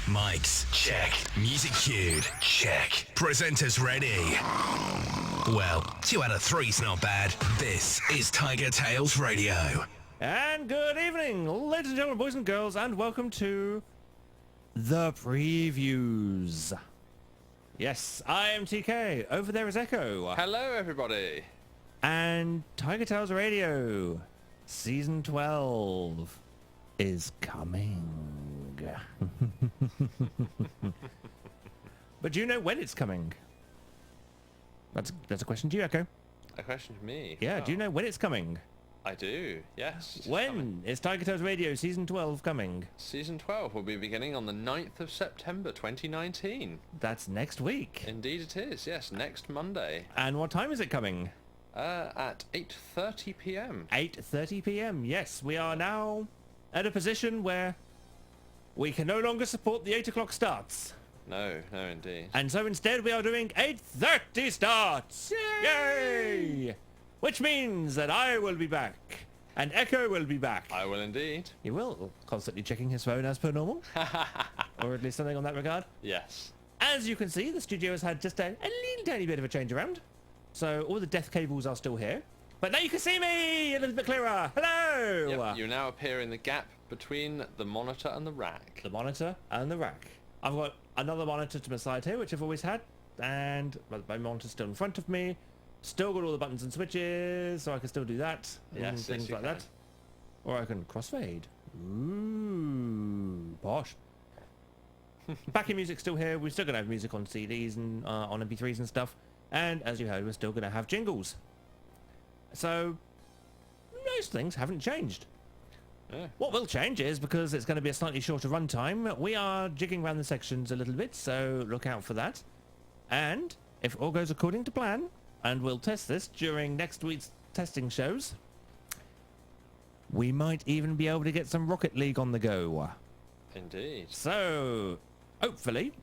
Mics, check. Music cued, check. Presenters ready. Well, 2 out of 3's not bad. This is TigerTails Radio. And good evening, ladies and gentlemen, boys and girls, and welcome to the previews. Yes, I am TK. Over there is Echo. Hello, everybody. And TigerTails Radio Season 12 is coming. But do you know when it's coming? That's a question to you, Echo. A question to me? Yeah, Oh, do you know when it's coming? I do, yes. It's When coming. is TigerTails Radio Season 12 coming? Season 12 will be beginning on the 9th of September 2019. That's next week. Indeed it is, yes, next Monday. And what time is it coming? At 8:30 p.m. 8:30 p.m. Yes, we are now at a position where we can no longer support the 8 o'clock starts. No, indeed. And so instead we are doing 8:30 starts. Yay! Which means that I will be back. And Echo will be back. I will indeed. He will, constantly checking his phone as per normal. Or at least something on that regard. Yes. As you can see, the studio has had just a little tiny bit of a change around. So all the death cables are still here. But now you can see me a little bit clearer. Hello! Yep, you now appear in the gap between the monitor and the rack. The monitor and the rack. I've got another monitor to my side here, which I've always had. And my monitor's still in front of me. Still got all the buttons and switches, so I can still do that. And Yes, things you like can. that. Or I can crossfade. Ooh, posh. Backing music's still here. We're still going to have music on CDs and on MP3s and stuff. And as you heard, we're still going to have jingles. So, most things haven't changed. Yeah. What will change is, because it's going to be a slightly shorter runtime, we are jigging around the sections a little bit, so look out for that. And if all goes according to plan, and we'll test this during next week's testing shows, we might even be able to get some Rocket League on the go. Indeed. So, hopefully,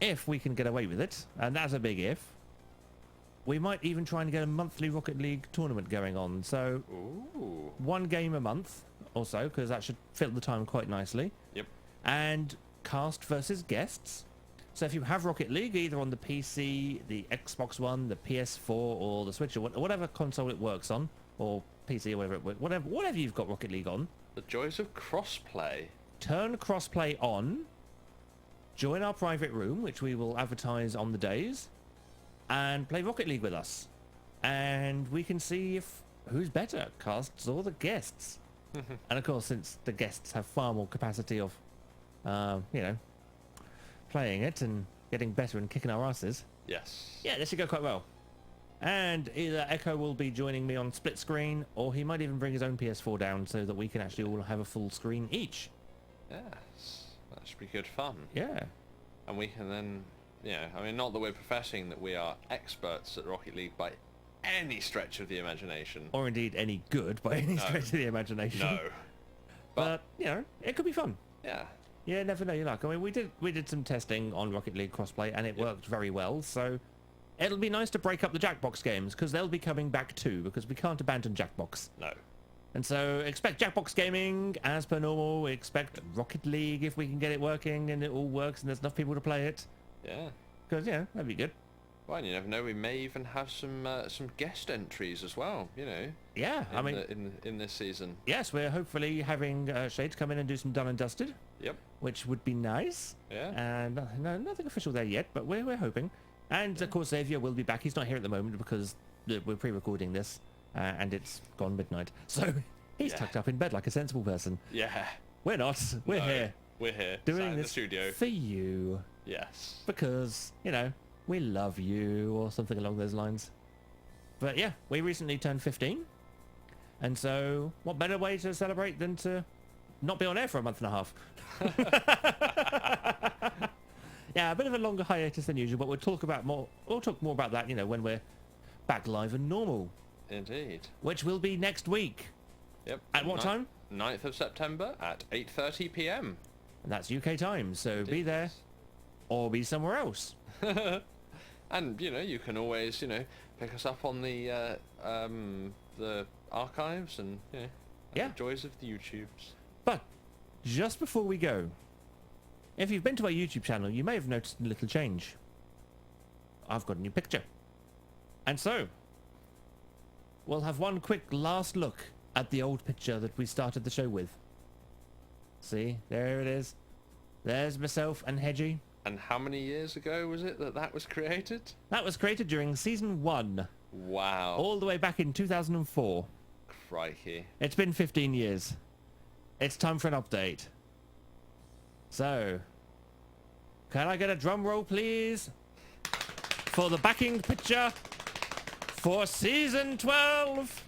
if we can get away with it, and that's a big if, we might even try and get a monthly Rocket League tournament going on. So, Ooh. one game a month or so, because that should fill the time quite nicely. Yep. And cast versus guests. So if you have Rocket League, either on the PC, the Xbox One, the PS4, or the Switch, or whatever console it works on, or PC, or whatever you've got Rocket League on, The joys of crossplay. turn crossplay on, join our private room, which we will advertise on the days, and play Rocket League with us. And we can see if who's better, casts or the guests. And of course, since the guests have far more capacity of, playing it and getting better and kicking our asses, Yes. yeah, this should go quite well. And either Echo will be joining me on split screen, or he might even bring his own PS4 down so that we can actually all have a full screen each. Yes. That should be good fun. Yeah. And we can then, not that we're professing that we are experts at Rocket League by any stretch of the imagination. Or indeed any good by any No. stretch of the imagination. No. But, it could be fun. Yeah. Yeah, never know your luck. I mean, we did some testing on Rocket League crossplay, and it worked very well. So it'll be nice to break up the Jackbox games, because they'll be coming back too, because we can't abandon Jackbox. No. And so expect Jackbox gaming as per normal. We expect Rocket League if we can get it working and it all works and there's enough people to play it. Yeah. Because that'd be good. Well, and you never know. We may even have some guest entries as well. Yeah, I mean, in this season. yes, we're hopefully having Shades come in and do some done and dusted, Yep. which would be nice. Yeah. And no, nothing official there yet, but we're hoping. And of course, Xavier will be back. He's not here at the moment because we're pre-recording this, and it's gone midnight. So he's Yeah. tucked up in bed like a sensible person. Yeah. We're not. We're No, here We're here. doing sat in this the studio. for you. Yes. Because, we love you, or something along those lines. But yeah, we recently turned 15. And so, what better way to celebrate than to not be on air for a month and a half? Yeah, a bit of a longer hiatus than usual, but we'll talk more about that, when we're back live and normal. Indeed. Which will be next week. Yep. At what time? 9th of September at 8:30 p.m. And that's UK time, so be there or be somewhere else. And you can always pick us up on the archives and Yeah. the joys of the YouTubes. But just before we go, if you've been to our YouTube channel, you may have noticed a little change. I've got a new picture. And so, we'll have one quick last look at the old picture that we started the show with. See, there it is. There's myself and Hedgie. And how many years ago was it that that was created? That was created during season 1, Wow. all the way back in 2004. Crikey. It's been 15 years. It's time for an update. So, can I get a drum roll, please? For the backing picture for season 12.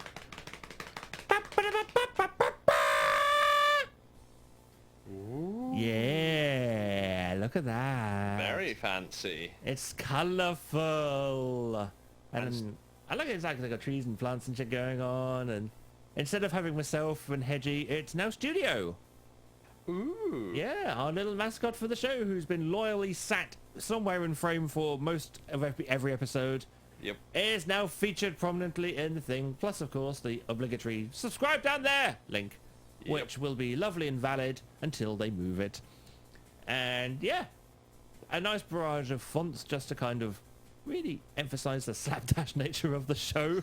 Ooh. Yeah, look at that. Very fancy. It's colourful. And I like it's like they got trees and plants and shit going on. And instead of having myself and Hedgie, it's now Studio. Ooh. Yeah, our little mascot for the show who's been loyally sat somewhere in frame for most of every episode. Yep. Is now featured prominently in the thing. Plus, of course, the obligatory subscribe down there link, which will be lovely and valid until they move it. And yeah, a nice barrage of fonts just to kind of really emphasize the slapdash nature of the show.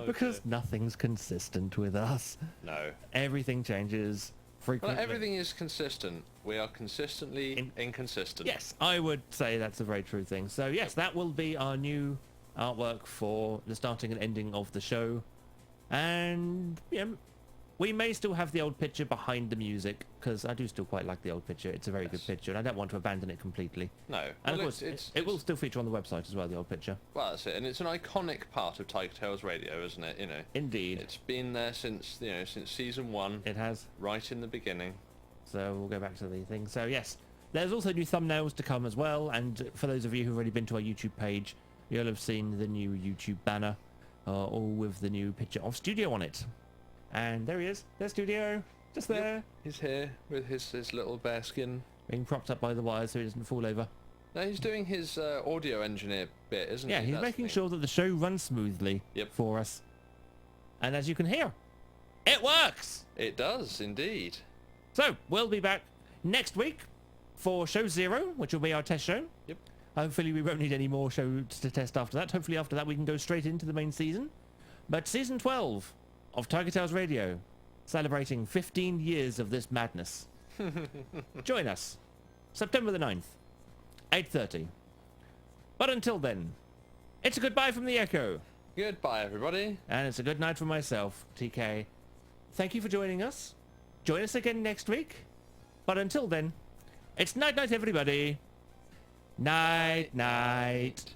Because nothing's consistent with us. No. Everything changes frequently. Well, everything is consistent. We are consistently inconsistent. Yes, I would say that's a very true thing. So yes, that will be our new artwork for the starting and ending of the show. And yeah, we may still have the old picture behind the music, because I do still quite like the old picture. It's a very good picture, and I don't want to abandon it completely. No. And Well, of course, it will still feature on the website as well, the old picture. Well, that's it. And it's an iconic part of TigerTails Radio, isn't it? You know. Indeed. It's been there since, since season 1. It has. Right in the beginning. So we'll go back to the thing. So yes, there's also new thumbnails to come as well. And for those of you who've already been to our YouTube page, you'll have seen the new YouTube banner, all with the new picture of Studio on it. And there he is. There's Studio. Just there. Yep. He's here with his little bear skin. Being propped up by the wires so he doesn't fall over. No, he's doing his audio engineer bit, isn't Yeah, he? he's That's making the thing. sure that the show runs smoothly Yep. for us. And as you can hear, it works! It does, indeed. So, we'll be back next week for show 0, which will be our test show. Yep. Hopefully we won't need any more shows to test after that. Hopefully after that we can go straight into the main season. But season 12 of TigerTails Radio, celebrating 15 years of this madness. Join us, September the 9th, 8:30. But until then, it's a goodbye from the Echo. Goodbye, everybody. And it's a good night for myself, TK. Thank you for joining us. Join us again next week. But until then, it's night-night, everybody. Night-night.